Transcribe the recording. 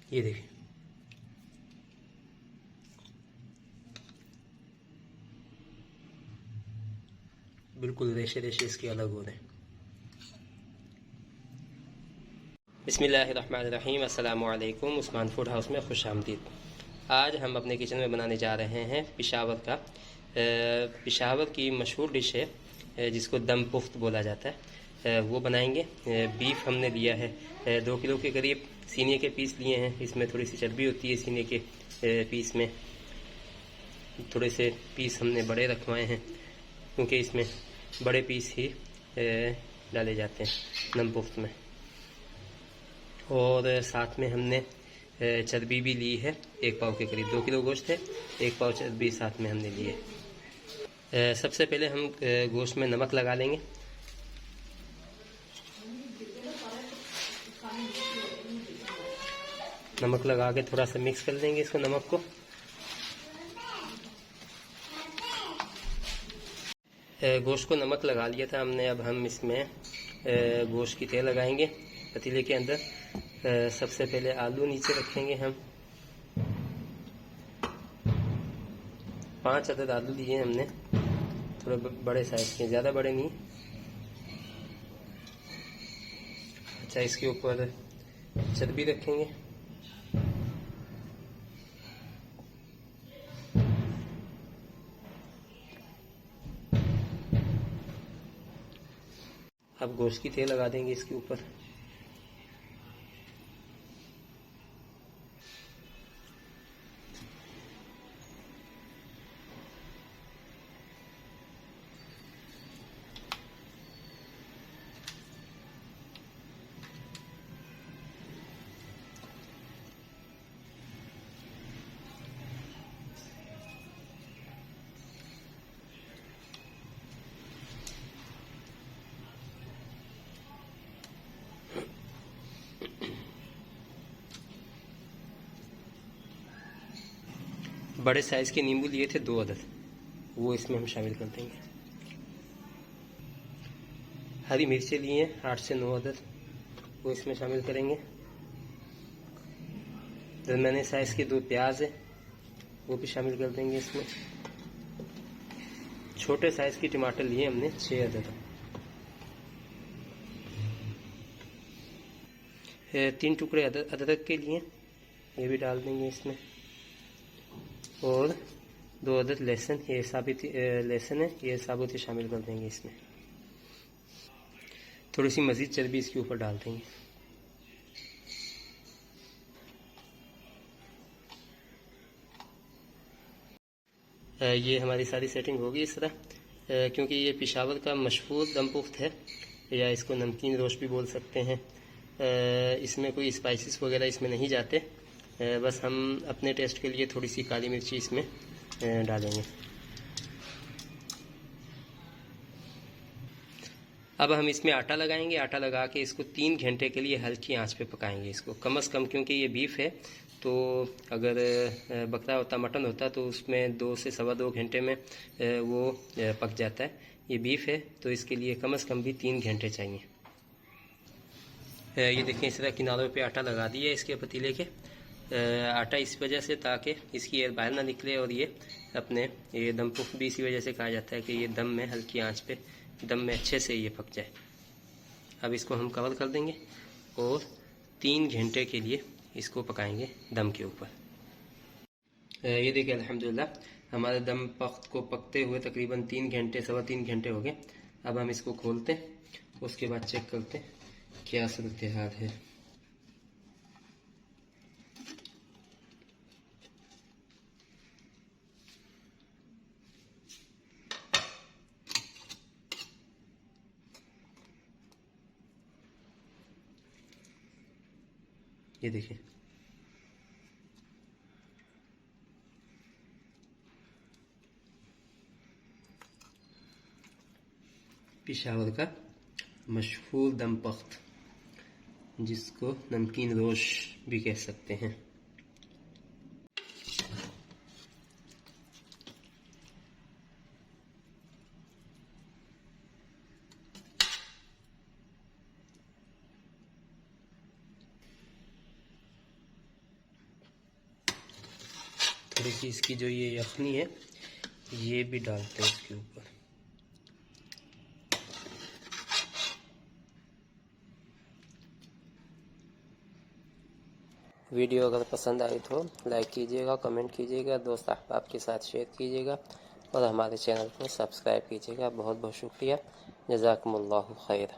ये देखिए, बिल्कुल रेशे रेशे इसके अलग हो रहे हैं। बिस्मिल्लाहिर्रहमानिर्रहीम, अस्सलामु अलैकुम। उस्मान फूड हाउस में खुश आमदीद। आज हम अपने किचन में बनाने जा रहे हैं पिशावर का पिशावर की मशहूर डिश है जिसको दम पुख्त बोला जाता है। वो बनाएंगे। बीफ हमने लिया है 2 किलो के करीब। सीने के पीस लिए हैं। इसमें थोड़ी सी चर्बी होती है सीने के पीस में। थोड़े से पीस हमने बड़े रखवाए हैं क्योंकि इसमें बड़े पीस ही डाले जाते हैं दम पुख्त में। और साथ में हमने चर्बी भी ली है 1 पाव के करीब। 2 किलो गोश्त है, 1 पाव चर्बी साथ में हमने ली है। सबसे पहले हम गोश्त में नमक लगा लेंगे। नमक लगा के थोड़ा सा मिक्स कर देंगे इसको, नमक को। गोश्त को नमक लगा लिया था हमने। अब हम इसमें गोश्त की तह लगाएंगे पतीले के अंदर। सबसे पहले आलू नीचे रखेंगे हम। 5 अदद आलू लिए हमने, थोड़े बड़े साइज के, ज़्यादा बड़े नहीं। अच्छा, इसके ऊपर चर्बी रखेंगे। अब गोश्त की तह लगा देंगे इसके ऊपर। बड़े साइज के नींबू लिए थे 2 अदद, वो इसमें हम शामिल कर देंगे। हरी मिर्चें लिए हैं 8 से 9 अदद, वो इसमें शामिल करेंगे। दरमियाने साइज के 2 प्याज है, वो भी शामिल कर देंगे इसमें। छोटे साइज की टमाटर लिए हमने 6 अदद। 3 टुकड़े अदरक के लिए, ये भी डाल देंगे इसमें। और 2 अदद लहसुन, ये साबित लहसुन है, ये साबुत ही शामिल कर देंगे इसमें। थोड़ी सी मज़ीद चर्बी इसके ऊपर डाल देंगे। ये हमारी सारी सेटिंग होगी इस तरह। क्योंकि ये पिशावर का मशहूर दम पुख्त है, या इसको नमकीन रोश भी बोल सकते हैं। इसमें कोई स्पाइसेस वगैरह इसमें नहीं जाते। बस हम अपने टेस्ट के लिए थोड़ी सी काली मिर्ची इसमें डालेंगे। अब हम इसमें आटा लगाएंगे। आटा लगा के इसको 3 घंटे के लिए हल्की आंच पे पकाएंगे इसको, कम से कम। क्योंकि ये बीफ है, तो अगर बकरा होता, मटन होता, तो उसमें 2 से सवा 2 घंटे में वो पक जाता है। ये बीफ है तो इसके लिए कम से कम भी 3 घंटे चाहिए। ये देखें, इस तरह किनारों पे आटा लगा दिया इसके पतीले के। आटा इस वजह से ताकि इसकी एयर बाहर ना निकले, और ये अपने ये दम पुख्त भी इसी वजह से कहा जाता है कि ये दम में हल्की आंच पे, दम में अच्छे से ये पक जाए। अब इसको हम कवर कर देंगे और 3 घंटे के लिए इसको पकाएंगे दम के ऊपर। ये देखिए, अल्हम्दुलिल्लाह हमारे दम पुख्त को पकते हुए तकरीबन 3 घंटे, सवा 3 घंटे हो गए। अब हम इसको खोलते हैं, उसके बाद चेक करते हैं क्या सूरत हाल है। ये देखिए, पिशावर का मशहूर दम पुख्त, जिसको नमकीन रोश भी कह सकते हैं। थोड़ी सी इसकी जो ये यखनी है ये भी डालते हैं इसके ऊपर। वीडियो अगर पसंद आई तो लाइक कीजिएगा, कमेंट कीजिएगा, दोस्त अहबाब के साथ शेयर कीजिएगा और हमारे चैनल को सब्सक्राइब कीजिएगा। बहुत बहुत शुक्रिया। जज़ाकुमुल्लाहु खैर।